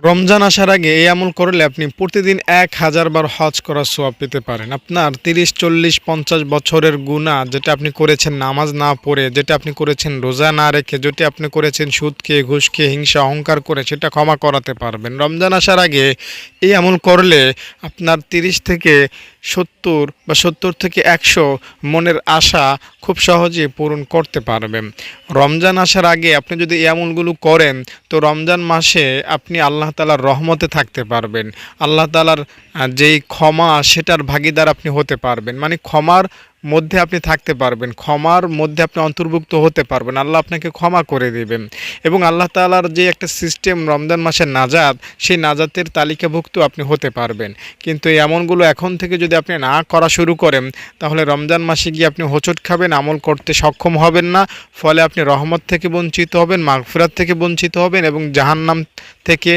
রমজান আসার আগে এই আমল করলে আপনি প্রতিদিন ১,০০০ বার হজ করার সওয়াব পেতে পারেন। আপনার ৩০, ৪০, ৫০ বছরের গুনাহ যেটা আপনি করেছেন নামাজ না পড়ে, যেটা আপনি করেছেন রোজা না রেখে, যেটা আপনি করেছেন সুদ খেয়ে, ঘুষ খেয়ে, হিংসা অহংকার করে, সেটা ক্ষমা করাতে পারবেন। রমজান আসার আগে এই আমল করলে আপনার ৩০ থেকে ৭০ বা ৭০ থেকে ১০০ মনের আশা খুব সহজেই পূরণ করতে পারবেন। রমজান আসার আগে আপনি যদি এই আমলগুলো করেন, তো রমজান মাসে আপনি আল্লাহ তাআলার রহমতে থাকতে পারবেন। আল্লাহ তাআলার যেই ক্ষমা সেটার ভাগীদার আপনি হতে পারবেন। মানে ক্ষমার মধ্যে আপনি থাকতে পারবেন, ক্ষমার মধ্যে আপনি অন্তর্ভুক্ত হতে পারবেন। আল্লাহ আপনাকে ক্ষমা করে দিবেন এবং আল্লাহ তাআলার যে একটা সিস্টেম রমজান মাসের নাজাত, সেই নাজাতের তালিকাভুক্ত আপনি হতে পারবেন। কিন্তু এই আমলগুলো এখন থেকে যদি আপনি না করা শুরু করেন, তাহলে রমজান মাসে গিয়ে আপনি হোঁচট খাবেন, আমল করতে সক্ষম হবেন না। ফলে আপনি রহমত থেকে বঞ্চিত হবেন, মাগফিরাত থেকে বঞ্চিত হবেন এবং জাহান্নাম থেকে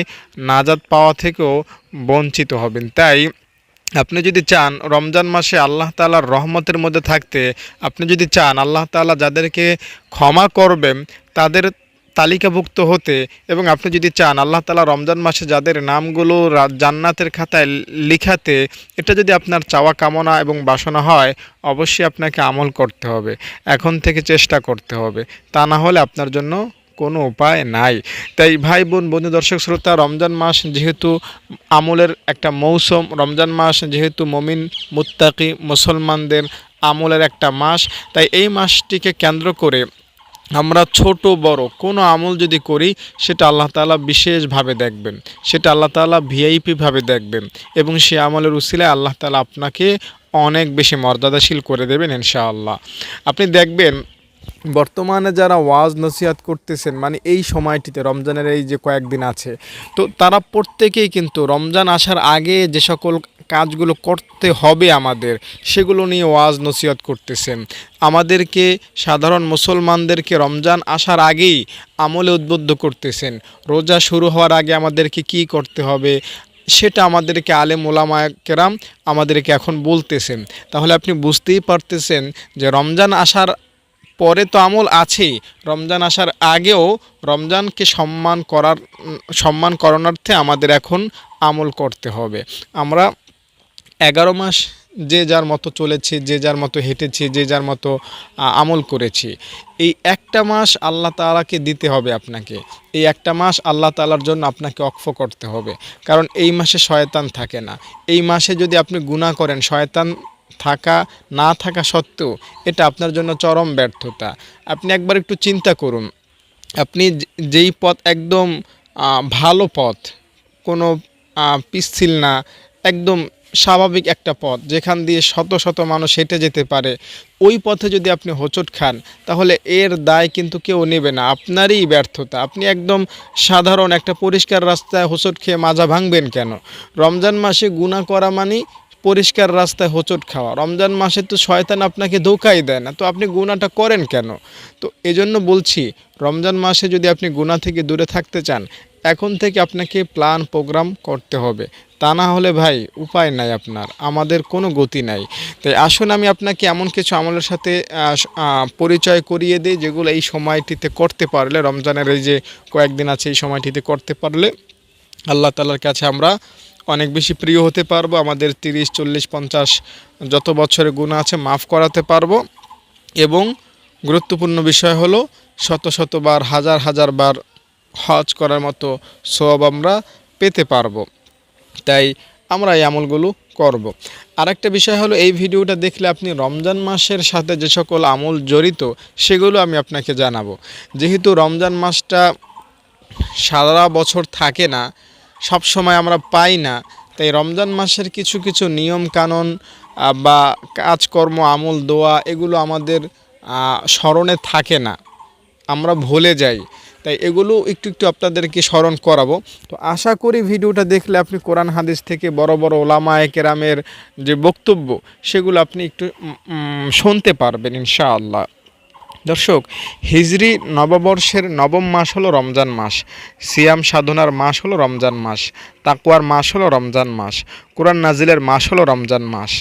নাজাত পাওয়া থেকেও বঞ্চিত হবেন। তাই আপনি যদি চান রমজান মাসে আল্লাহ তাআলার রহমতের মধ্যে থাকতে, আপনি যদি চান আল্লাহ তাআলা যাদেরকে ক্ষমা করবেন তাদের তালিকাভুক্ত হতে, এবং আপনি যদি চান আল্লাহ তাআলা রমজান মাসে যাদের নামগুলো জান্নাতের খাতায় লিখাতে, এটা যদি আপনার চাওয়া কামনা এবং বাসনা হয়, অবশ্যই আপনাকে আমল করতে হবে, এখন থেকে চেষ্টা করতে হবে। তা না হলে আপনার জন্য কোনো উপায় নাই। তাই ভাই বোন, বন্ধু, দর্শক শ্রোতা, রমজান মাস যেহেতু আমলের একটা মৌসুম, রমজান মাস যেহেতু মুমিন মুত্তাকি মুসলমানদের আমলের একটা মাস, তাই এই মাসটিকে কেন্দ্র করে আমরা ছোট বড় কোনো আমল যদি করি, সেটা আল্লাহ তাআলা বিশেষভাবে দেখবেন, সেটা আল্লাহ তাআলা ভিআইপিভাবে দেখবেন এবং সে আমলের উসিলায় আল্লাহ তাআলা আপনাকে অনেক বেশি মর্যাদাশীল করে দেবেন ইনশাআল্লাহ। আপনি দেখবেন বর্তমানে যারা ওয়াজ নসিহাত করতেছেন, মানে এই সময়টিতে রমজানের এই যে কয়েকদিন আছে, তো তারা প্রত্যেকেই কিন্তু রমজান আসার আগে যে সকল কাজগুলো করতে হবে আমাদের, সেগুলো নিয়ে ওয়াজ নসিহত করতেছেন। আমাদেরকে সাধারণ মুসলমানদেরকে রমজান আসার আগেই আমলে উদ্বুদ্ধ করতেছেন। রোজা শুরু হওয়ার আগে আমাদেরকে কি করতে হবে, সেটা আমাদেরকে আলেম ওলামায়ে কেরাম আমাদেরকে এখন বলতেছেন। তাহলে আপনি বুঝতেই পারতেছেন যে রমজান আসার পরে তো আমল আছেই, রমজান আসার আগেও রমজানকে সম্মান করণার্থে আমাদের এখন আমল করতে হবে। আমরা ১১ মাস যে যার মতো চলেছি, যে যার মতো হেঁটেছি, যে যার মতো আমল করেছি। এই একটা মাস আল্লাহ তাআলাকে দিতে হবে আপনাকে। এই একটা মাস আল্লাহ তাআলার জন্য আপনাকে ওয়াকফ করতে হবে। কারণ এই মাসে শয়তান থাকে না। এই মাসে যদি আপনি গুনাহ করেন, শয়তান থাকা না থাকা সত্ত্বেও এটা আপনার জন্য চরম ব্যর্থতা। আপনি একবার একটু চিন্তা করুন, আপনি যেই পথ একদম ভালো পথ, কোনো পিচ্ছিল না, একদম স্বাভাবিক একটা পথ যেখান দিয়ে শত শত মানুষ হেঁটে যেতে পারে, ওই পথে যদি আপনি হোঁচট খান, তাহলে এর দায় কিন্তু কেউ নেবে না, আপনারই ব্যর্থতা। আপনি একদম সাধারণ একটা পরিষ্কার রাস্তায় হোঁচট খেয়ে মাজা ভাঙবেন কেন? রমজান মাসে গুনাহ করা মানে পরিষ্কার রাস্তায় হোঁচট খাওয়া। রমজান মাসে তো শয়তান আপনাকে ধোঁকাই দেয় না, তো আপনি গুনাহটা করেন কেন? তো এজন্য বলছি, রমজান মাসে যদি আপনি গুনাহ থেকে দূরে থাকতে চান, এখন থেকে আপনাকে প্ল্যান প্রোগ্রাম করতে হবে। তা না হলে ভাই উপায় নাই, আপনার আমাদের কোনো গতি নাই। তাই আসুন আমি আপনাকে এমন কিছু আমলের সাথে পরিচয় করিয়ে দিই, যেগুলো এই সময়টিতে করতে পারলে, রমজানের এই যে কয়েকদিন আছে এই সময়টিতে করতে পারলে আল্লাহ তাআলার কাছে আমরা অনেক বেশি প্রিয় হতে পারবো। আমাদের ৩০, ৪০, ৫০ যত বছরের গুনাহ আছে মাফ করাতে পারবো এবং গুরুত্বপূর্ণ বিষয় হলো শত শতবার, হাজার হাজার বার হজ করার মতো সওয়াব আমরা পেতে পারবো। তাই আমরা এই আমলগুলো করব। আরেকটা বিষয় হলো, এই ভিডিওটা দেখলে আপনি রমজান মাসের সাথে যে সকল আমল জড়িত সেগুলো আমি আপনাকে জানাবো। যেহেতু রমজান মাসটা সারা বছর থাকে না, সব সময় আমরা পাই না, তাই রমজান মাসের কিছু কিছু নিয়ম কানুন বা কাজকর্ম, আমল, দোয়া, এগুলো আমাদের স্মরণে থাকে না, আমরা ভুলে যাই। তাই এগুলো একটু একটু আপনাদেরকে স্মরণ করাবো। তো আশা করি ভিডিওটা দেখলে আপনি কোরআন হাদিস থেকে বড় বড় ওলামায়ে কেরামের যে বক্তব্য, সেগুলো আপনি একটু শুনতে পারবেন ইনশাআল্লাহ। দর্শক, হিজরি নববর্ষের নবম মাস হলো রমজান মাস। সিয়াম সাধনার মাস হলো রমজান মাস। তাকওয়ার মাস হলো রমজান মাস। কোরআন নাজিলের মাস হলো রমজান মাস।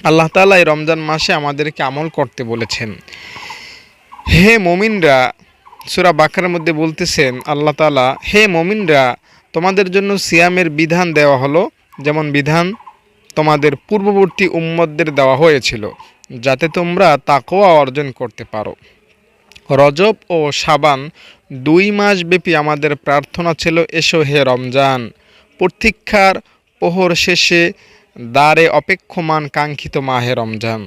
আল্লাহ তাআলা এই রমজান মাসে আমাদেরকে আমল করতে বলেছেন। হে মুমিনরা, সূরা বাকারার মধ্যে বলতেছেন আল্লাহ তাআলা, হে মুমিনরা, তোমাদের জন্য সিয়ামের বিধান দেওয়া হলো, যেমন বিধান তোমাদের পূর্ববর্তী উম্মতদের দেওয়া হয়েছিল, যাতে তোমরা তাকওয়া অর্জন করতে পারো। রজব ও শাবান 2 মাস ব্যাপী আমাদের প্রার্থনা ছিল, এসো হে রমজান, প্রতীক্ষার প্রহর শেষে দ্বারে অপেক্ষমান কাঙ্ক্ষিত মাহে রমজান।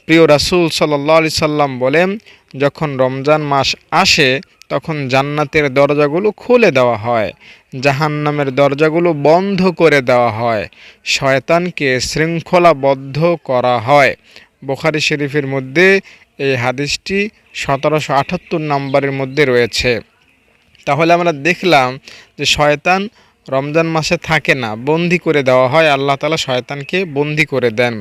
প্রিয় রাসূল সাল্লাল্লাহু আলাইহি সাল্লাম বলেন, যখন রমজান মাস আসে তখন জান্নাতের দরজাগুলো খুলে দেওয়া হয়, জাহান্নামের দরজাগুলো বন্ধ করে দেওয়া হয়, শয়তানকে শৃঙ্খলাবদ্ধ করা হয়। বুখারী শরীফের মধ্যে এই হাদিসটি 1778 নম্বরের মধ্যে রয়েছে। তাহলে আমরা দেখলাম যে শয়তান রমজান মাসে থাকে না, বন্দি করে দেওয়া হয়, আল্লাহ তাআলা শয়তানকে বন্দি করে দেন।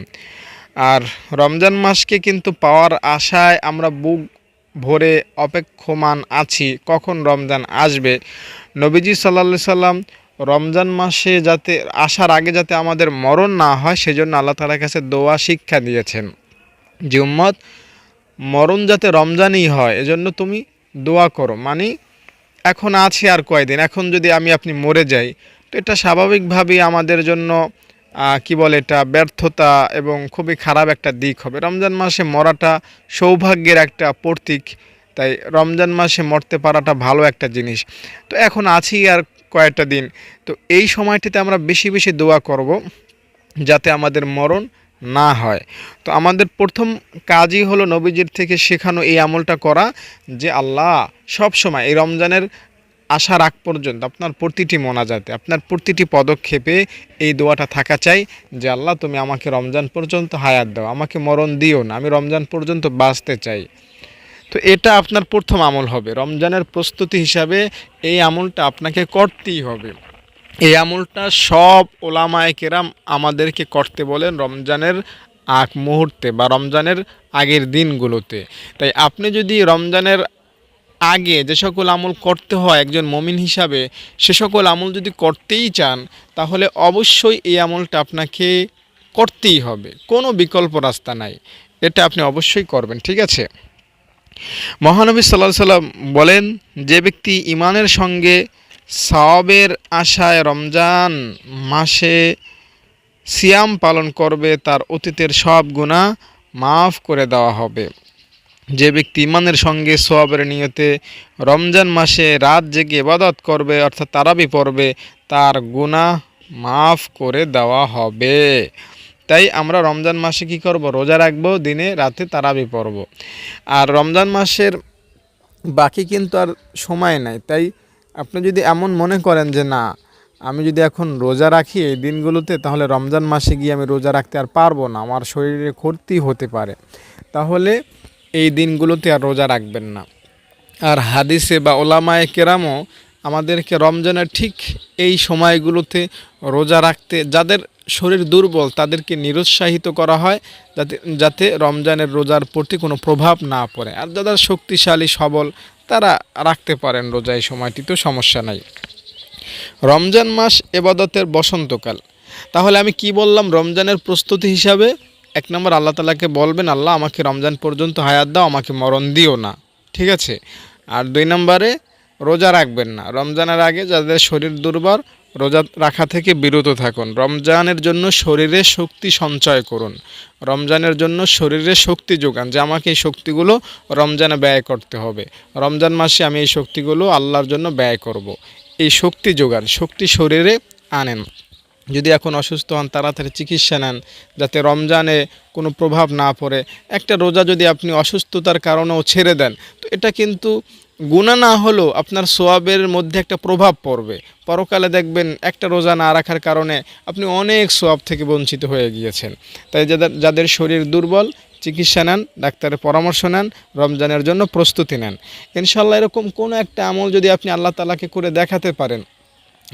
আর রমজান মাসকে কিন্তু পাওয়ার আশায় আমরা বুক ভরে অপেক্ষমান আছি কখন রমজান আসবে। নবীজি সাল্লাল্লাহু আলাইহি সাল্লাম রমজান মাসে যাতে আসার আগে যাতে আমাদের মরণ না হয় সেজন্য আল্লাহ তাআলার কাছে দোয়া শিক্ষা দিয়েছেন যে উম্মত, মরণ যাতে রমজানই হয় এজন্য তুমি দোয়া করো। মানে এখন আছে আর কয়দিন, এখন যদি আপনি মরে যাই তো এটা স্বাভাবিকভাবেই আমাদের জন্য কি বলে এটা ব্যর্থতা এবং খুবই খারাপ একটা দিক হবে। রমজান মাসে মরাটা সৌভাগ্যের একটা প্রতীক, তাই রমজান মাসে মরতে পারাটা ভালো একটা জিনিস। তো এখন আছি আর কয়েকটা দিন, তো এই সময়টিতে আমরা বেশি বেশি দোয়া করব যাতে আমাদের মরণ না হয়। তো আমাদের প্রথম কাজই হলো নবীজির থেকে শেখানো এই আমলটা করা, যে আল্লাহ সব সময় এই রমজানের আসার আগ পর্যন্ত আপনার প্রতিটি মোনাজাতে, আপনার প্রতিটি পদক্ষেপে এই দোয়াটা থাকা চাই যে আল্লাহ তুমি আমাকে রমজান পর্যন্ত হায়াত দাও, আমাকে মরণ দিও না, আমি রমজান পর্যন্ত বাঁচতে চাই। তো এটা আপনার প্রথম আমল হবে, রমজানের প্রস্তুতি হিসাবে এই আমলটা আপনাকে করতেই হবে। এই আমলটা সব ওলামায়ে কেরাম আমাদেরকে করতে বলেন রমজানের আগ মুহূর্তে বা রমজানের আগের দিনগুলোতে। তাই আপনি যদি রমজানের আগে যে সকল আমল করতে হয় একজন মুমিন হিসাবে, সে সকল আমল যদি করতেই চান তাহলে অবশ্যই এই আমলটা আপনাকে করতেই হবে, কোনো বিকল্প রাস্তা নাই, এটা আপনি অবশ্যই করবেন। ঠিক আছে। মহানবী সাল্লাল্লাহু আলাইহি সাল্লাম বলেন, যে ব্যক্তি ঈমানের সঙ্গে সওয়াবের আশায় রমজান মাসে সিয়াম পালন করবে তার অতীতের সব গুনাহ মাফ করে দেওয়া হবে। যে ব্যক্তি ঈমানের সঙ্গে সওয়াবের নিয়তে রমজান মাসে রাত জেগে ইবাদত করবে অর্থাৎ তারাবি পড়বে, তার গুনাহ মাফ করে দেওয়া হবে। তাই আমরা রমজান মাসে কি করব, রোজা রাখবো, দিনে রাতে তারাবি পড়ব। আর রমজান মাসের বাকি কিন্তু আর সময় নাই। তাই আপনি যদি এমন মনে করেন যে না, আমি যদি এখন রোজা রাখি এই দিনগুলোতে তাহলে রমজান মাসে গিয়ে আমি রোজা রাখতে আর পারবো না, আমার শরীরে ক্ষতি হতে পারে, তাহলে এই দিনগুলোতে আর রোজা রাখবেন না। আর হাদিসে বা ওলামায়ে কেরামও আমাদেরকে রমজানের ঠিক এই সময়গুলোতে রোজা রাখতে, যাদের শরীর দুর্বল তাদেরকে নিরুৎসাহিত করা হয় যাতে যাতে রমজানের রোজার প্রতি কোনো প্রভাব না পড়ে। আর যারা শক্তিশালী সবল তারা রাখতে পারেন রোজা, এই সময়টি তো সমস্যা নাই। রমজান মাস ইবাদতের বসন্তকাল। তাহলে আমি কি বললাম রমজানের প্রস্তুতি হিসাবে? 1 নম্বর আল্লাহ তাআলাকে বলবেন, আল্লাহ আমাকে রমজান পর্যন্ত হায়াত দাও, আমাকে মরণ দিও না। ঠিক আছে। আর 2 নম্বরে রোজা রাখবেন না, রমজানের আগে যাদের শরীর দুর্বল রোজা রাখা থেকে বিরত থাকুন। রমজানের জন্য শরীরে শক্তি সঞ্চয় করুন, রমজানের জন্য শরীরে শক্তি যোগান, যে আমাকে এই শক্তিগুলো রমজানে ব্যয় করতে হবে, রমজান মাসে আমি এই শক্তিগুলো আল্লাহর জন্য ব্যয় করব। এই শক্তি যোগান, শক্তি শরীরে আনেন। যদি এখন অসুস্থ হন তাড়াতাড়ি চিকিৎসা নেন যাতে রমজানে কোনো প্রভাব না পড়ে। একটা রোজা যদি আপনি অসুস্থতার কারণেও ছেড়ে দেন তো এটা কিন্তু গুনাহ না হলেও আপনার সওয়াবের মধ্যে একটা প্রভাব পড়বে। পরকালে দেখবেন একটা রোজা না রাখার কারণে আপনি অনেক সওয়াব থেকে বঞ্চিত হয়ে গিয়েছেন। তাই যাদের শরীর দুর্বল চিকিৎসা নেন, ডাক্তারের পরামর্শ নেন, রমজানের জন্য প্রস্তুতি নেন। ইনশাআল্লাহ এরকম কোনো একটা আমল যদি আপনি আল্লাহ তাআলাকে করে দেখাতে পারেন,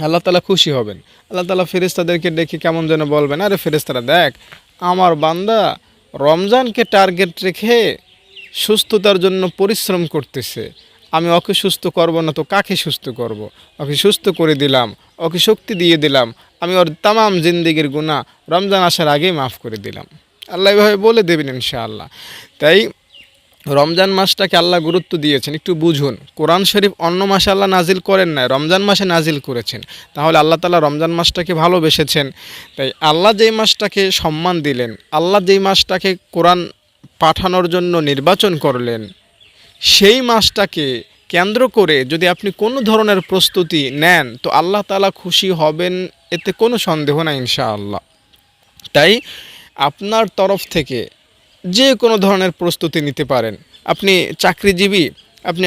আল্লাহ তাআলা খুশি হবেন। আল্লাহ তাআলা ফেরেশতাদেরকে ডেকে কেমন যেন বলবেন, আরে ফেরেশতারা দেখ, আমার বান্দা রমজানকে টার্গেট রেখে সুস্থতার জন্য পরিশ্রম করতেছে, আমি ওকে সুস্থ করব না তো কাকে সুস্থ করব? ওকে সুস্থ করে দিলাম, ওকে শক্তি দিয়ে দিলাম, আমি ওর তামাম জিন্দেগির গুনাহ রমজান আসার আগেই মাফ করে দিলাম। আল্লাহ এভাবে বলে দেবেন ইনশাআল্লাহ। তাই রমজান মাসটাকে আল্লাহ গুরুত্ব দিয়েছেন, একটু বুঝুন। কোরআন শরীফ অন্য মাসে আল্লাহ নাজিল করেন নাই, রমজান মাসে নাজিল করেছেন। তাহলে আল্লাহ তাআলা রমজান মাসটাকে ভালোবেসেছেন। তাই আল্লাহ যেই মাসটাকে সম্মান দিলেন, আল্লাহ যেই মাসটাকে কোরআন পাঠানোর জন্য নির্বাচন করলেন, সেই মাসটাকে কেন্দ্র করে যদি আপনি কোনো ধরনের প্রস্তুতি নেন, তো আল্লাহ তাআলা খুশি হবেন, এতে কোনো সন্দেহ নাই ইনশাআল্লাহ। তাই আপনার তরফ থেকে যে কোনো ধরনের প্রস্তুতি নিতে পারেন। আপনি চাকরিজীবী, আপনি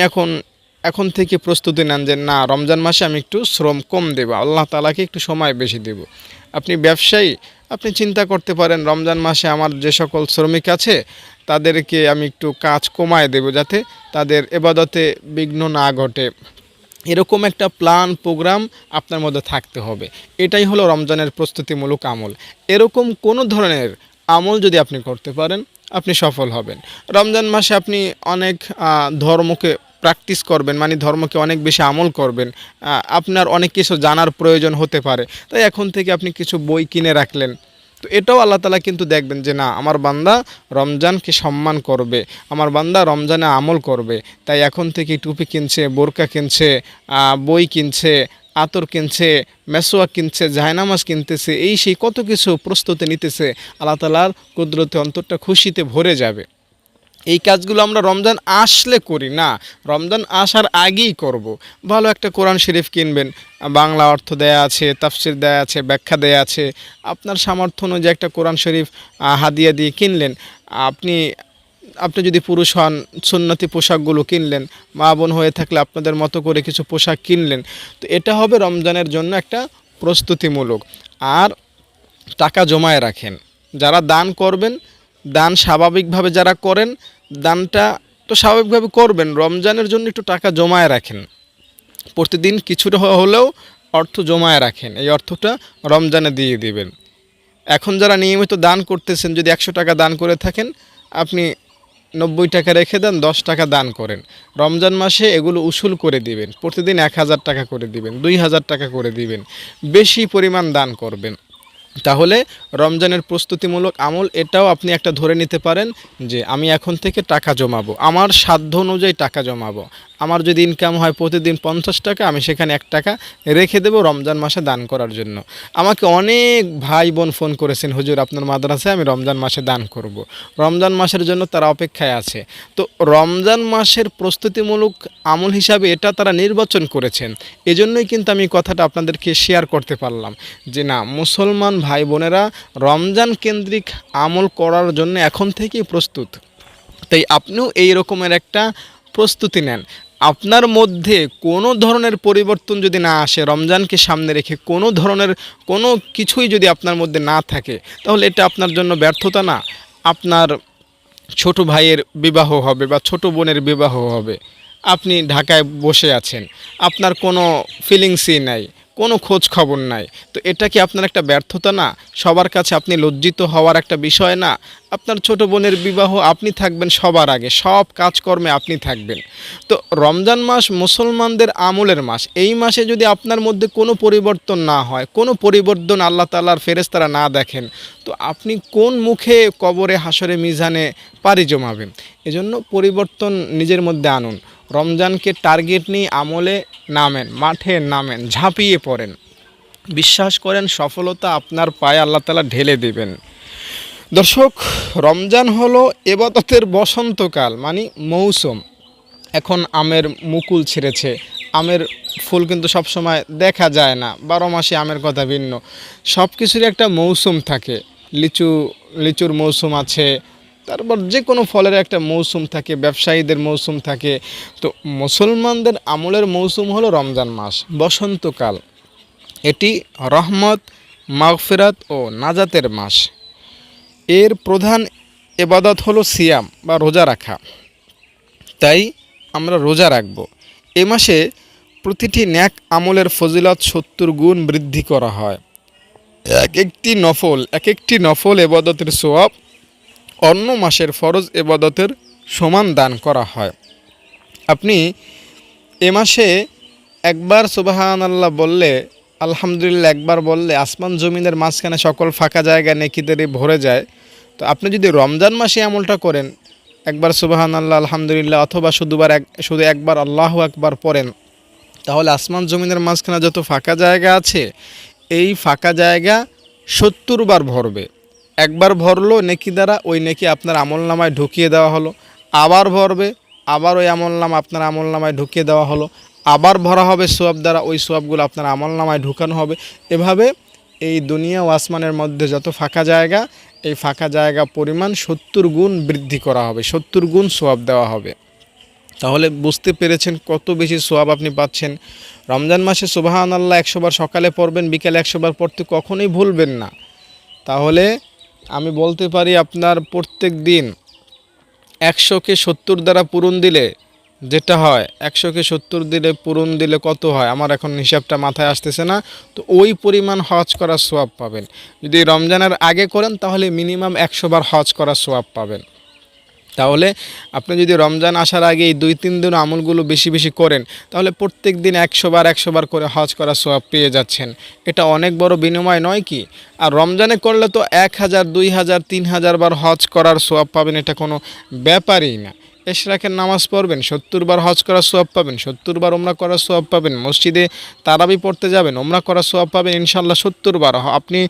এখন থেকে প্রস্তুতি নেন যে না, রমজান মাসে আমি একটু শ্রম কম দেব, আল্লাহ তাআলাকে একটু সময় বেশি দেব। আপনি ব্যবসায়ী, আপনি চিন্তা করতে পারেন রমজান মাসে আমার যে সকল শ্রমিক আছে তাদেরকে আমি একটু কাজ কমায় দেব, যাতে তাদের ইবাদতে বিঘ্ন না ঘটে। এরকম একটা প্ল্যান প্রোগ্রাম আপনার মধ্যে থাকতে হবে। এটাই হলো রমজানের প্রস্তুতিমূলক আমল। এরকম কোনো ধরনের আমল যদি আপনি করতে পারেন, আপনি সফল হবেন। রমজান মাসে আপনি অনেক ধর্মকে প্র্যাকটিস করবেন, মানে ধর্মকে অনেক বেশি আমল করবেন। আপনার অনেক কিছু জানার প্রয়োজন হতে পারে, তাই এখন থেকে আপনি কিছু বই কিনে রাখলেন। তো এটাও আল্লাহ তাআলা কিন্তু দেখবেন যে না, আমার বান্দা রমজানকে সম্মান করবে, আমার বান্দা রমজানে আমল করবে। তাই এখন থেকে টুপি কিনছে, বোরকা কিনছে, বই কিনছে, আতর কিনছে, মেসোয়াক কিনছে, জায়নামাজ কিনতেছে, এই সেই কত কিছু প্রস্তুতি নিতেছে। আল্লাহ তাআলার কুদরতে অন্তরটা খুশিতে ভরে যাবে। এই কাজগুলো আমরা রমজান আসলে করি না, রমজান আসার আগেই করব। ভালো একটা কোরআন শরীফ কিনবেন, বাংলা অর্থ দেয়া আছে, তাফসির দেয়া আছে, ব্যাখ্যা দেয়া আছে। আপনার সামর্থ্য অনুযায়ী একটা কোরআন শরীফ হাদিয়া দিয়ে কিনলেন। আপনি আপনি যদি পুরুষ হন, সুন্নতি পোশাকগুলো কিনলেন, মা বোন হয়ে থাকলে আপনাদের মতো করে কিছু পোশাক কিনলেন। তো এটা হবে রমজানের জন্য একটা প্রস্তুতিমূলক। আর টাকা জমায়ে রাখেন, যারা দান করবেন, দান স্বাভাবিকভাবে যারা করেন, দানটা তো স্বাভাবিকভাবে করবেন, রমজানের জন্য একটু টাকা জমায়ে রাখেন। প্রতিদিন কিছুটা হলেও অর্থ জমায়ে রাখেন, এই অর্থটা রমজানে দিয়ে দিবেন। এখন যারা নিয়মিত দান করতেছেন, যদি 100 টাকা দান করে থাকেন, আপনি 90 টাকা রেখে দেন, 10 টাকা দান করেন। রমজান মাসে এগুলো উসুল করে দিবেন, প্রতিদিন 1000 টাকা করে দিবেন, 2000 টাকা করে দিবেন, বেশি পরিমাণ দান করবেন। তাহলে রমজানের প্রস্তুতিমূলক আমল এটাও আপনি একটা ধরে নিতে পারেন যে আমি এখন থেকে টাকা জমাবো, আমার সাধ্য অনুযায়ী টাকা জমাবো। আমার যদি ইনকাম হয় প্রতিদিন 50 টাকা, আমি সেখানে 1 টাকা রেখে দেবো রমজান মাসে দান করার জন্য। আমাকে অনেক ভাই বোন ফোন করেছেন, হুজুর আপনার মাদ্রাসায় আমি রমজান মাসে দান করব। রমজান মাসের জন্য তারা অপেক্ষায় আছে। তো রমজান মাসের প্রস্তুতিমূলক আমল হিসাবে এটা তারা নির্বাচন করেছেন। এজন্যই কিন্তু আমি কথাটা আপনাদেরকে শেয়ার করতে পারলাম যে না, মুসলমান ভাই বোনেরা রমজান কেন্দ্রিক আমল করার জন্য এখন থেকেই প্রস্তুত। তাই আপনিও এই রকমের একটা প্রস্তুতি নেন। আপনার মধ্যে কোনো ধরনের পরিবর্তন যদি না আসে, রমজানকে সামনে রেখে কোনো ধরনের কোনো কিছুই যদি আপনার মধ্যে না থাকে, তাহলে এটা আপনার জন্য ব্যর্থতা না। আপনার ছোট ভাইয়ের বিবাহ হবে বা ছোট বোনের বিবাহ হবে, আপনি ঢাকায় বসে আছেন, আপনার কোনো ফিলিংসই নাই, কোনো খোঁজ খবর নাই। তো এটা কি আপনার একটা ব্যর্থতা না? সবার কাছে আপনি লজ্জিত হওয়ার একটা বিষয় না? আপনার ছোট বোনের বিবাহ, আপনি থাকবেন সবার আগে, সব কাজকর্মে আপনি থাকবেন। তো রমজান মাস মুসলমানদের আমলের মাস। এই মাসে যদি আপনার মধ্যে কোনো পরিবর্তন না হয়, কোনো পরিবর্তন আল্লাহ তাআলার ফেরেশতারা না দেখেন, তো আপনি কোন মুখে কবরে, হাসরে, মিজানে পাড়ি জমাবেন? এজন্য পরিবর্তন নিজের মধ্যে আনুন। রমজানকে টার্গেট নিয়ে আমলে নামেন, মাঠে নামেন, ঝাঁপিয়ে পড়েন। বিশ্বাস করেন সফলতা আপনার পায়ে আল্লাহ তাআলা ঢেলে দেবেন। দর্শক, রমজান হলো ইবাদতের বসন্তকাল, মানে মৌসুম। এখন আমের মুকুল ছেড়েছে, আমের ফুল কিন্তু সবসময় দেখা যায় না, 12 মাসে আমের কথা ভিন্ন। সব কিছুরই একটা মৌসুম থাকে। লিচুর মৌসুম আছে, তারপর যে কোনো ফলের একটা মৌসুম থাকে, ব্যবসায়ীদের মৌসুম থাকে। তো মুসলমানদের আমলের মৌসুম হলো রমজান মাস, বসন্তকাল। এটি রহমত, মাগফিরাত ও নাজাতের মাস। এর প্রধান ইবাদত হলো সিয়াম বা রোজা রাখা। তাই আমরা রোজা রাখব। এ মাসে প্রতিটি ন্যাক আমলের ফজিলত 70 গুণ বৃদ্ধি করা হয়। এক একটি নফল ইবাদতের সওয়াব অন্য মাসের ফরজ ইবাদতের সমান দান করা হয়। আপনি এ মাসে একবার সুবহানাল্লাহ বললে, আলহামদুলিল্লাহ একবার বললে, আসমান জমিনের মাঝখানে সকল ফাঁকা জায়গা নেকিদের ভরে যায়। তো আপনি যদি রমজান মাসে আমলটা করেন, একবার সুবহানাল্লাহ আলহামদুলিল্লাহ অথবা শুধু একবার আল্লাহু আকবার পড়েন, তাহলে আসমান জমিনের মাঝখানে যত ফাঁকা জায়গা আছে এই ফাঁকা জায়গা ৭০ বার ভরবে। একবার ভরলো নেকি দ্বারা, ওই নেকি আপনার আমলনামায় ঢুকিয়ে দেওয়া হলো। আবার ভরবে, আবার ওই আমলনামা আপনার আমলনামায় ঢুকিয়ে দেওয়া হলো। আবার ভরা হবে সোয়াব দ্বারা, ওই সোয়াবগুলো আপনার আমলনামায় ঢুকানো হবে। এভাবে এই দুনিয়া ও আসমানের মধ্যে যত ফাঁকা জায়গা, এই ফাঁকা জায়গা পরিমাণ ৭০ গুণ বৃদ্ধি করা হবে, ৭০ গুণ সোয়াব দেওয়া হবে। তাহলে বুঝতে পেরেছেন কত বেশি সোয়াব আপনি পাচ্ছেন। রমজান মাসে সুবহানাল্লাহ ১০০ বার সকালে পড়বেন, বিকালে ১০০ বার পড়তে কখনোই ভুলবেন না। তাহলে আমি বলতে পারি আপনার প্রত্যেক দিন ১০০কে ৭০ দ্বারা পূরণ দিলে যেটা হয়, ১০০কে ৭০ দিলে পূরণ দিলে কত হয় আমার এখন হিসাবটা মাথায় আসতেছে না, তো ওই পরিমাণ হজ করার সোয়াব পাবেন। যদি রমজানের আগে করেন তাহলে মিনিমাম ১০০ বার হজ করার সোয়াব পাবেন। তাহলে আপনি যদি রমজান আসার আগে এই ২-৩ দিন আমলগুলো বেশি বেশি করেন, তাহলে প্রত্যেক দিন ১০০ বার করে হজ করার সোয়াব পেয়ে যাচ্ছেন। এটা অনেক বড় বিনিময় নয় কি? আর রমজানে করলে তো ১০০০, ২০০০, ৩০০০ বার হজ করার সোয়াব পাবেন, এটা কোনো ব্যাপারই না। এশরাকের নামাজ পড়বেন, ৭০ বার হজ করার সোয়াব পাবেন, ৭০ বার ওমরা করার সোয়াব পাবেন। মসজিদে তারাবি পড়তে যাবেন, ওমরা করার সোয়াব পাবেন ইনশাল্লাহ ৭০ বার। আপনি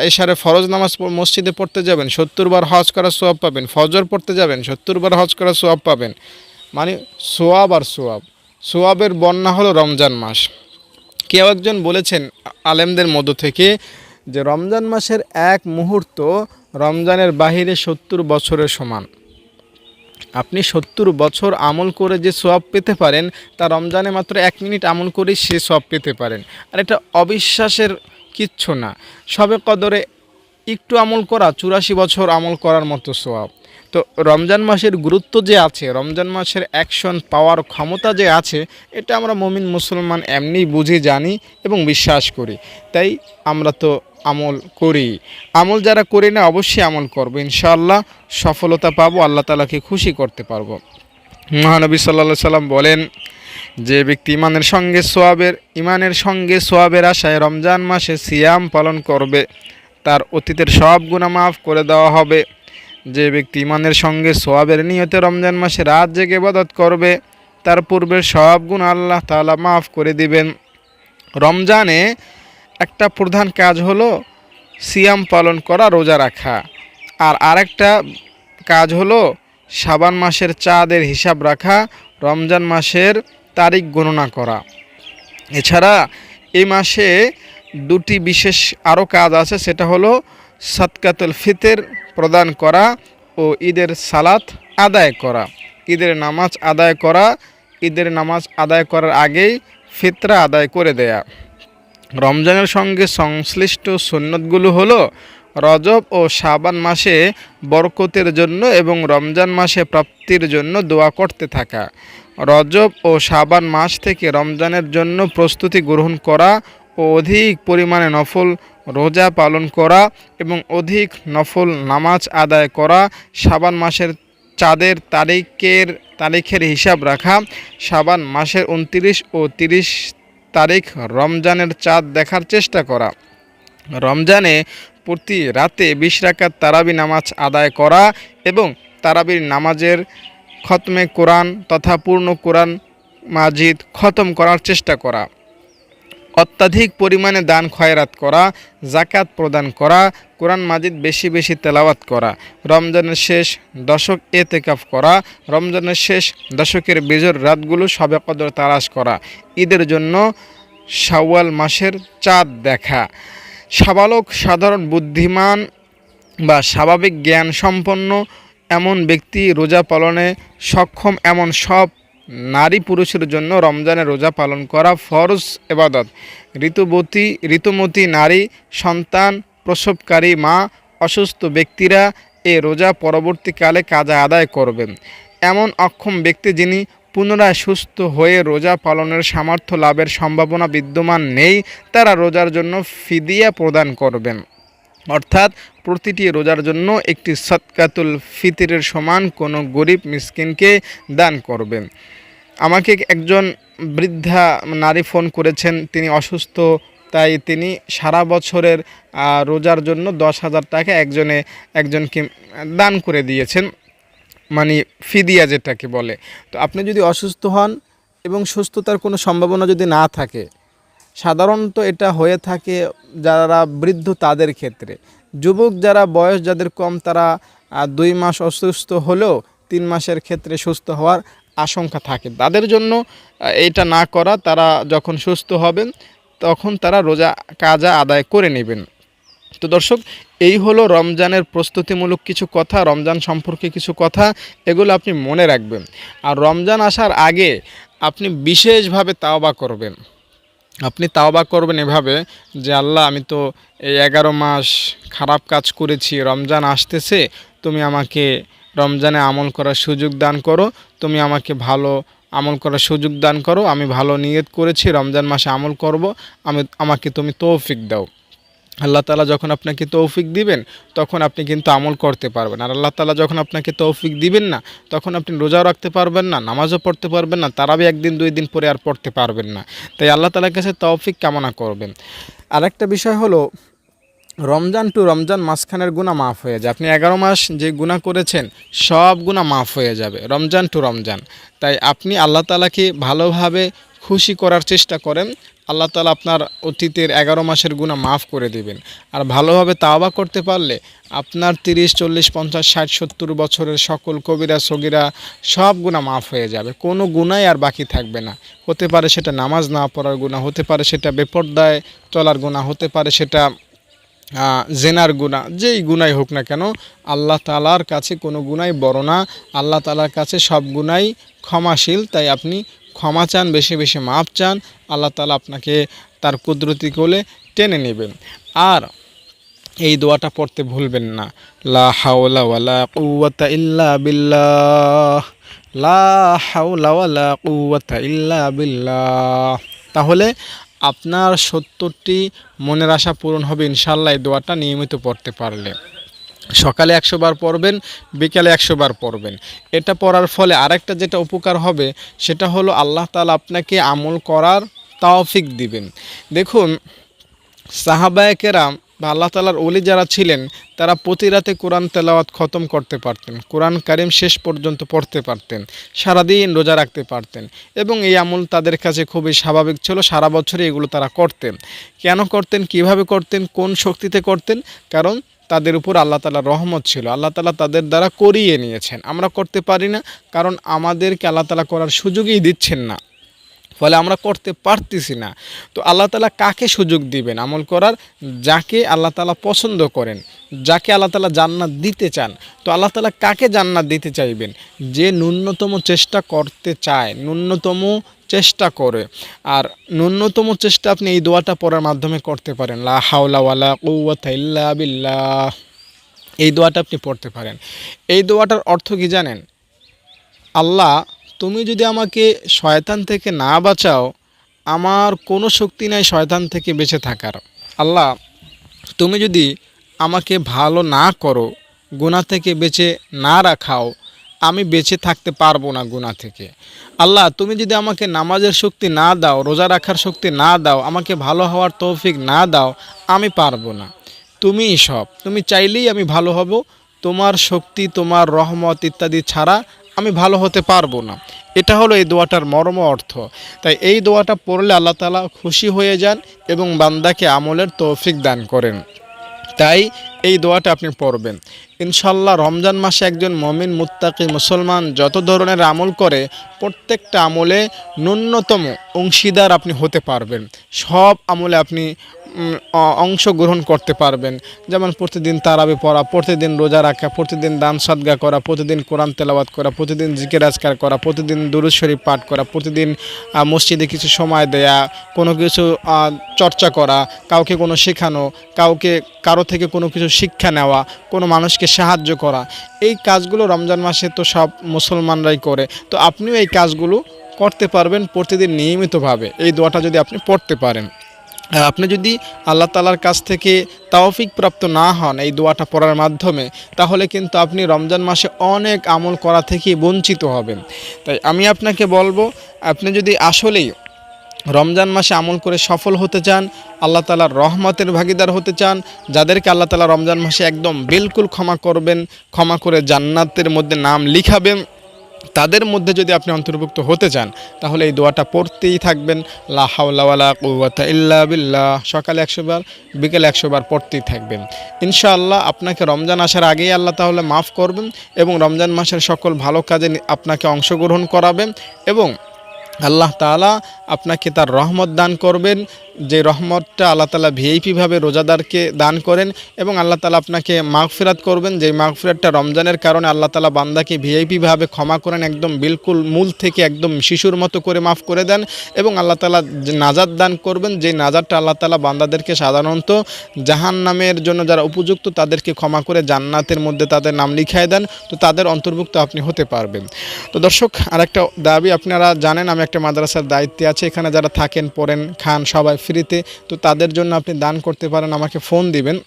এশারে ফরজ নামাজ মসজিদে পড়তে যাবেন, ৭০ বার হজ করার সোয়াব পাবেন। ফজর পড়তে যাবেন, ৭০ বার হজ করার সোয়াব পাবেন। মানে সোয়াব আর সোয়াব, সোয়াবের বন্যা হলো রমজান মাস। কেউ একজন বলেছেন আলেমদের মধ্য থেকে যে রমজান মাসের এক মুহূর্ত রমজানের বাহিরে ৭০ বছরের সমান। আপনি ৭০ বছর আমল করে যে সোয়াব পেতে পারেন, তা রমজানে মাত্র ১ মিনিট আমল করেই সে সোয়াব পেতে পারেন। আর এটা অবিশ্বাসের কিচ্ছু না। শবে কদরে একটু আমল করা ৮৪ বছর আমল করার মতো সোয়াব। তো রমজান মাসের গুরুত্ব যে আছে, রমজান মাসের অ্যাকশন পাওয়ার ক্ষমতা যে আছে, এটা আমরা মুমিন মুসলমান এমনিই বুঝি, জানি এবং বিশ্বাস করি। তাই আমরা তো আমল করি। আমল যারা করি না অবশ্যই আমল করবো, ইনশাআল্লাহ সফলতা পাবো, আল্লাহ তাআলাকে খুশি করতে পারবো। মহানবী সাল্লাল্লাহু সাল্লাম বলেন, যে ব্যক্তি ইমানের সঙ্গে সোয়াবের আশায় রমজান মাসে সিয়াম পালন করবে, তার অতীতের সব গুনাহ মাফ করে দেওয়া হবে। যে ব্যক্তি ইমানের সঙ্গে সোয়াবের নিয়তে রমজান মাসে রাত জেগে ইবাদত করবে, তার পূর্বের সব গুনাহ আল্লাহ তাআলা মাফ করে দিবেন। রমজানে একটা প্রধান কাজ হলো সিয়াম পালন করা, রোজা রাখা। আর আরেকটা কাজ হলো শাবান মাসের চাঁদের হিসাব রাখা, রমজান মাসের তারিখ গণনা করা। এছাড়া এই মাসে দুটি বিশেষ আরও কাজ আছে, সেটা হলো সাদকাতুল ফিতর প্রদান করা ও ঈদের সালাত আদায় করা। ঈদের নামাজ আদায় করার আগেই ফিতরা আদায় করে দেয়া। রমজানের সঙ্গে সংশ্লিষ্ট সুন্নতগুলো হলো রজব ও শাবান মাসে বরকতের জন্য এবং রমজান মাসে প্রাপ্তির জন্য দোয়া করতে থাকা। রজব ও শাবান মাস থেকে রমজানের জন্য প্রস্তুতি গ্রহণ করা ও অধিক পরিমাণে নফল রোজা পালন করা এবং অধিক নফল নামাজ আদায় করা। শাবান মাসের চাঁদের তারিখের হিসাব রাখা। শাবান মাসের ২৯ ও ৩০ তারিখ রমজানের চাঁদ দেখার চেষ্টা করা। রমজানে প্রতি রাতে ২০ রাকাত তারাবি নামাজ আদায় করা এবং তারাবির নামাজের খতমে কোরআন তথা পূর্ণ কোরআন মাজিদ খতম করার চেষ্টা করা। অত্যাধিক পরিমাণে দান খয়রাত করা, জাকাত প্রদান করা, কোরআন মাজিদ বেশি বেশি তেলাওয়াত করা। রমজানের শেষ দশক এতেকাফ করা। রমজানের শেষ দশকের বিজোর রাতগুলো শবে কদর তালাশ করা। ঈদের জন্য শাওয়াল মাসের চাঁদ দেখা। সাবালক, সাধারণ বুদ্ধিমান বা স্বাভাবিক জ্ঞান সম্পন্ন এমন ব্যক্তি, রোজা পালনে সক্ষম এমন সব নারী পুরুষের জন্য রমজানে রোজা পালন করা ফরজ ইবাদত। ঋতুমতী নারী, সন্তান প্রসবকারী মা, অসুস্থ ব্যক্তিরা এ রোজা পরবর্তীকালে কাজা আদায় করবেন। এমন অক্ষম ব্যক্তি যিনি পুনরায় সুস্থ হয়ে রোজা পালনের সামর্থ্য লাভের সম্ভাবনা বিদ্যমান নেই, তারা রোজার জন্য ফিদিয়া প্রদান করবেন। অর্থাৎ প্রতিটি রোজার জন্য একটি সাদকাতুল ফিতরের সমান কোনো গরিব মিসকিনকে দান করবেন। আমাকে একজন বৃদ্ধা নারী ফোন করেছেন, তিনি অসুস্থ, তাই তিনি সারা বছরের রোজার জন্য ১০,০০০ টাকা একজনকে দান করে দিয়েছেন। মানে ফিদিয়া যেটাকে বলে। তো আপনি যদি অসুস্থ হন এবং সুস্থতার কোনো সম্ভাবনা যদি না থাকে, সাধারণত এটা হয়ে থাকে যারা বৃদ্ধ তাদের ক্ষেত্রে। যুবক যারা বয়স যাদের কম তারা 2 মাস অসুস্থ হলেও 3 মাসের ক্ষেত্রে সুস্থ হওয়ার আশঙ্কা থাকে। তাদের জন্য এটা না করা, তারা যখন সুস্থ হবেন তখন তারা রোজা কাজা আদায় করে নেবেন। তো দর্শক, এই হলো রমজানের প্রস্তুতিমূলক কিছু কথা, রমজান সম্পর্কে কিছু কথা, এগুলো আপনি মনে রাখবেন। আর রমজান আসার আগে আপনি বিশেষভাবে তাওবা করবেন। আপনি তাওবা করবেন এভাবে যে, আল্লাহ আমি তো এই 11 মাস খারাপ কাজ করেছি, রমজান আসতেছে, তুমি আমাকে রমজানে আমল করার সুযোগ দান করো, তুমি আমাকে ভালো আমল করার সুযোগ দান করো, আমি ভালো নিয়ত করেছি রমজান মাসে আমল করব, আমাকে তুমি তৌফিক দাও। আল্লাহ তাআলা যখন আপনাকে তৌফিক দিবেন তখন আপনি কিন্তু আমল করতে পারবেন। আর আল্লাহ তাআলা যখন আপনাকে তৌফিক দিবেন না তখন আপনি রোজাও রাখতে পারবেন না, নামাজও পড়তে পারবেন না, তারাবি 1 দিন 2 দিন পরে আর পড়তে পারবেন না। তাই আল্লাহ তাআলার কাছে তৌফিক কামনা করবেন। আরেকটা বিষয় হলো, রমজান টু রমজান মাঝখানের গুনাহ মাফ হয়ে যায়। আপনি 11 মাস যে গুনাহ করেছেন সব গুনাহ মাফ হয়ে যাবে রমজান টু রমজান। তাই আপনি আল্লাহ তাআলাকে ভালোভাবে খুশি করার চেষ্টা করেন, আল্লাহ তাআলা আপনার অতীতের 11 মাসের গুনাহ মাফ করে দিবেন। আর ভালোভাবে তাওবা করতে পারলে আপনার 30, 40, 50, 60, 70 বছরের সকল কবিরা সগীরা সব গুনাহ মাফ হয়ে যাবে, কোনো গুনাহই আর বাকি থাকবে না। হতে পারে সেটা নামাজ না পড়ার গুনাহ, হতে পারে সেটা বেপরদায় চলার গুনাহ, হতে পারে সেটা জেনার গুনাহ, যেই গুনাই হোক না কেন আল্লাহ তাআলার কাছে কোনো গুনাই বড় না, আল্লাহ তাআলার কাছে সব গুনাই ক্ষমাশীল। তাই আপনি ক্ষমা চান, বেশি বেশি মাপ চান, আল্লাহ তাআলা আপনাকে তার কুদরতি কোলে টেনে নেবেন। আর এই দোয়াটা পড়তে ভুলবেন না, লা হাওলা ওয়ালা কুওয়াতা ইল্লা বিল্লাহ, লা হাওলা ওয়ালা কুওয়াতা ইল্লা বিল্লাহ। তাহলে আপনার 70টি মনের আশা পূরণ হবে ইনশাআল্লাহ এই দোয়াটা নিয়মিত পড়তে পারলে। সকালে 100 বার পড়বেন, বিকালে 100 বার পড়বেন। এটা পড়ার ফলে আরেকটা যেটা উপকার হবে সেটা হলো আল্লাহ তাআলা আপনাকে আমল করার তৌফিক দিবেন। দেখুন, সাহাবায়ে কেরাম বা আল্লাহ তাআলার ওলি যারা ছিলেন তারা প্রতি রাতে কোরআন তেলাওয়াত খতম করতে পারতেন, কোরআন কারিম শেষ পর্যন্ত পড়তে পারতেন, সারাদিন রোজা রাখতে পারতেন এবং এই আমল তাদের কাছে খুবই স্বাভাবিক ছিল। সারা বছরই এগুলো তারা করতেন। কেন করতেন, কিভাবে করতেন, কোন শক্তিতে করতেন? কারণ তাদের উপর আল্লাহ তাআলার রহমত ছিল, আল্লাহ তাআলা তাদের দ্বারা করিয়ে নিয়েছেন। আমরা করতে পারি না কারণ আমাদেরকে আল্লাহ তাআলা করার সুযোগই দিচ্ছেন না, ফলে আমরা করতে পারতেছি না। তো আল্লাহ তাআলা কাকে সুযোগ দিবেন আমল করার? যাকে আল্লাহ তাআলা পছন্দ করেন, যাকে আল্লাহ তাআলা জান্নাত দিতে চান। তো আল্লাহ তাআলা কাকে জান্নাত দিতে চাইবেন? যে ন্যূনতম চেষ্টা করতে চায়, ন্যূনতম চেষ্টা করে। আর ন্যূনতম চেষ্টা আপনি এই দোয়াটা পড়ার মাধ্যমে করতে পারেন, লা হাওলা ওয়ালা কুওয়াতা ইল্লা বিল্লাহ। এই দোয়াটা আপনি পড়তে পারেন। এই দোয়াটার অর্থ কি জানেন? আল্লাহ, তুমি যদি আমাকে শয়তান থেকে না বাঁচাও, আমার কোনো শক্তি নাই শয়তান থেকে বেঁচে থাকার। আল্লাহ, তুমি যদি আমাকে ভালো না করো, গুনাহ থেকে বেঁচে না রাখাও, আমি বেঁচে থাকতে পারবো না গুনাহ থেকে। আল্লাহ, তুমি যদি আমাকে নামাজের শক্তি না দাও, রোজা রাখার শক্তি না দাও, আমাকে ভালো হওয়ার তৌফিক না দাও, আমি পারবো না। তুমিই সব, তুমি চাইলেই আমি ভালো হব, তোমার শক্তি, তোমার রহমত ইত্যাদি ছাড়া আমি ভালো হতে পারবো না। এটা হলো এই দোয়াটার মর্ম অর্থ। তাই এই দোয়াটা পড়লে আল্লাহ তাআলা খুশি হয়ে যান এবং বান্দাকে আমলের তৌফিক দান করেন। তাই এই দোয়াটা আপনি পড়বেন ইনশাল্লাহ। রমজান মাসে একজন মুমিন মুত্তাকি মুসলমান যত ধরনের আমল করে প্রত্যেকটা আমলে ন্যূনতম অংশীদার আপনি হতে পারবেন, সব আমলে আপনি অংশগ্রহণ করতে পারবেন। যেমন প্রতিদিন তারাবি পড়া, প্রতিদিন রোজা রাখা, প্রতিদিন দান সদকা করা, প্রতিদিন কোরআন তেলাওয়াত করা, প্রতিদিন জিকির আজকার করা, প্রতিদিন দুরূদ শরীফ পাঠ করা, প্রতিদিন মসজিদে কিছু সময় দেয়া, কোনো কিছু চর্চা করা, কাউকে কোনো শেখানো, কারো থেকে কোনো কিছু শিক্ষা নেওয়া, কোনো মানুষকে সাহায্য করা। এই কাজগুলো রমজান মাসে তো সব মুসলমানরাই করে। তো আপনিও এই কাজগুলো করতে পারবেন প্রতিদিন নিয়মিতভাবে এই দোয়াটা যদি আপনি পড়তে পারেন। আর আপনি যদি আল্লাহ তাআলার কাছ থেকে তৌফিক প্রাপ্ত না হন এই দোয়াটা পড়ার মাধ্যমে, তাহলে কিন্তু আপনি রমজান মাসে অনেক আমল করা থেকে বঞ্চিত হবেন। তাই আমি আপনাকে বলবো, আপনি যদি আসলেই রমজান মাসে আমল করে সফল হতে চান, আল্লাহ তাআলার রহমতের ভাগীদার হতে চান, যাদেরকে আল্লাহ তাআলা রমজান মাসে একদম বিলকুল ক্ষমা করবেন, ক্ষমা করে জান্নাতের মধ্যে নাম লিখাবেন, তাদের মধ্যে যদি আপনি অন্তর্ভুক্ত হতে চান তাহলে এই দোয়াটা পড়তেই থাকবেন, লা হাওলা ওয়ালা কুওয়াতা ইল্লা বিল্লাহ। সকালে 100 বার, বিকেলে 100 বার পড়তেই থাকবেন। ইনশাআল্লাহ আপনাকে রমজান আসার আগেই আল্লাহ তাহলে মাফ করবেন এবং রমজান মাসের সকল ভালো কাজে আপনাকে অংশগ্রহণ করাবেন এবং আল্লাহ তাআলা আপনাকে তার রহমত দান করবেন, যে রহমতটা আল্লাহ তাআলা ভিআইপিভাবে রোজাদারকে দান করেন, এবং আল্লাহ তাআলা আপনাকে মাগফিরাত করবেন, যে মাগফিরাতটা রমজানের কারণে আল্লাহ তাআলা বান্দাকে ভিআইপিভাবে ক্ষমা করেন, একদম বিলকুল মূল থেকে একদম শিশুর মতো করে মাফ করে দেন, এবং আল্লাহ তাআলা নাজাত দান করবেন, যে নাজাতটা আল্লাহ তাআলা বান্দাদেরকে সাধারণত জাহান্নামের জন্য যারা উপযুক্ত তাদেরকে ক্ষমা করে জান্নাতের মধ্যে তাদের নাম লিখিয়ে দেন। তো তাদের অন্তর্ভুক্ত আপনি হতে পারবেন। তো দর্শক, আরেকটা দাবি, আপনারা জানেন আমি একটা মাদ্রাসার দায়িত্বে আছে, এখানে যারা থাকেন, পড়েন, খান সবাই ফ্রিতে, তো তাদের জন্য আপনি দান করতে পারেন, আমাকে ফোন দিবেন।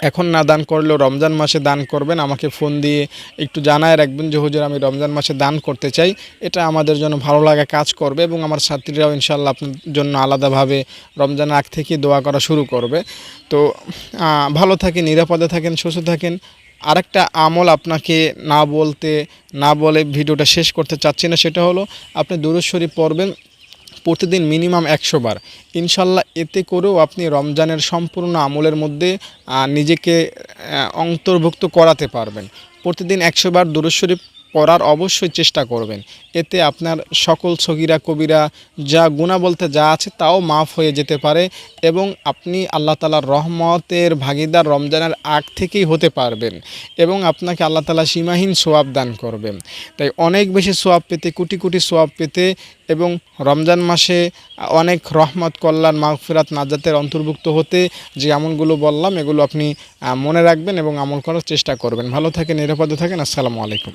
এখন না দান করলেও রমজান মাসে দান করবেন, আমাকে ফোন দিয়ে একটু জানায় রাখবেন যে হুজুর আমি রমজান মাসে দান করতে চাই। এটা আমাদের জন্য ভালো লাগা কাজ করবে এবং আমার ছাত্রীরাও ইনশাল্লাহ আপনার জন্য আলাদাভাবে রমজানের আগ থেকে দোয়া করা শুরু করবে। তো ভালো থাকেন, নিরাপদে থাকেন, সুস্থ থাকেন। আরেকটা আমল আপনাকে না বলে ভিডিওটা শেষ করতে চাচ্ছি না, সেটা হলো আপনি দুরূদ শরীফ পড়বেন প্রতিদিন মিনিমাম 100 বার। ইনশাল্লাহ এতে করেও আপনি রমজানের সম্পূর্ণ আমলের মধ্যে নিজেকে অন্তর্ভুক্ত করাতে পারবেন। প্রতিদিন 100 বার দুরূদ শরীফ পড়ার অবশ্যই চেষ্টা করবেন, এতে আপনার সকল সগীরা কবিরা যা গুনাহ বলতে যা আছে তাও মাফ হয়ে যেতে পারে এবং আপনি আল্লাহ তাআলার রহমতের ভাগীদার রমজানের আগ থেকেই হতে পারবেন এবং আপনাকে আল্লাহ তাআলা সীমাহীন সওয়াব দান করবেন। তাই অনেক বেশি সওয়াব পেতে, কোটি কোটি সওয়াব পেতে এবং রমজান মাসে অনেক রহমত, কল্যাণ, মাগফিরাত, নাজাতের অন্তর্ভুক্ত হতে যে আমলগুলো বললাম এগুলো আপনি মনে রাখবেন এবং আমল করার চেষ্টা করবেন। ভালো থাকেন, নিরাপদে থাকেন। আসসালামু আলাইকুম।